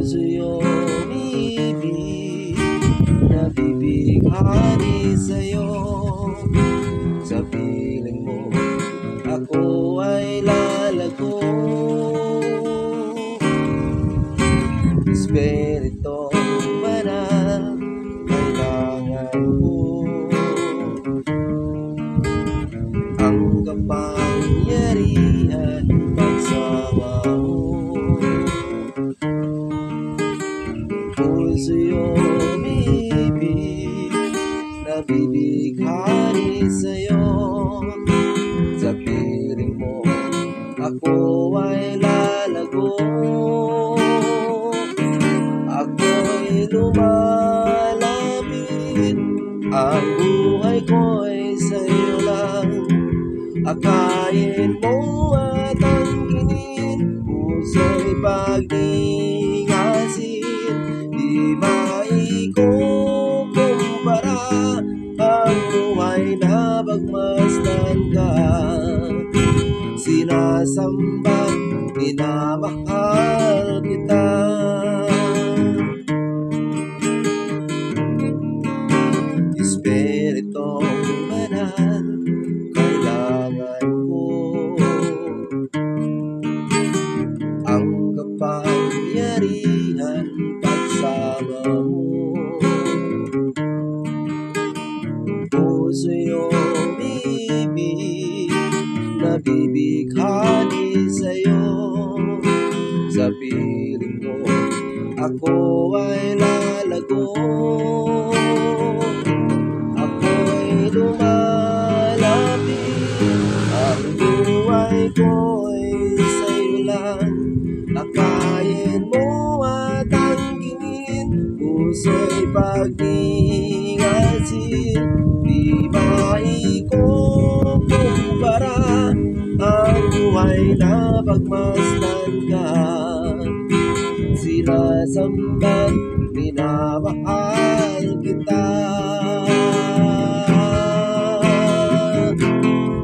Puso'y umibig, nabibighani sa'yo. Sa piling mo, ako ay lalago. Espiritu banal, kailangan ko ang kapangyarihan pagsama mo. Puso'y umibig, nabibighani sa'yo. Sa piling mo, ako ay lalago. Ako'y lumalapit, ang buhay ko'y sa'yo lang. Akayin mo at angkinin, puso'y pagningasin. Di maikukumpara ang buhay na pagmasdan ka. Sinasamba, minamahal kita. Espiritong banal, kailangan ko ang kapangyarihan pagsama mo. Puso'y umibig, nabibighani sa'yo. Sa piling mo, ako ay lalago. Ako'y lumalapit, ang buhay ko'y sa'yo lang. Akayin mo at angkinin, puso'y pagningasin. Di maikukumpara ang buhay na pagmasdan ka. Sinasambat, minamahal kita.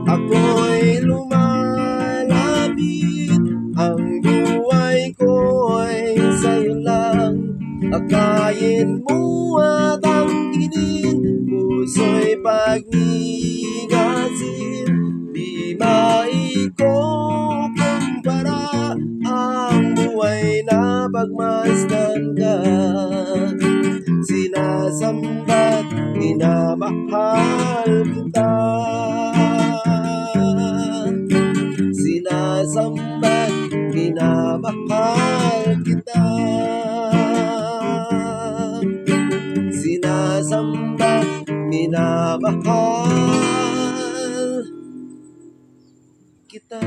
Ako'y lumalapit, ang buhay ko'y sa'yo lang. Akayin mo at angkinin, puso'y pagningasin. Di maikukumpara ang buhay na pagmasdan ka. Sinasambat, minamahal kita. Sinasambat, minamahal kita. Sinasambat, minamahal kita.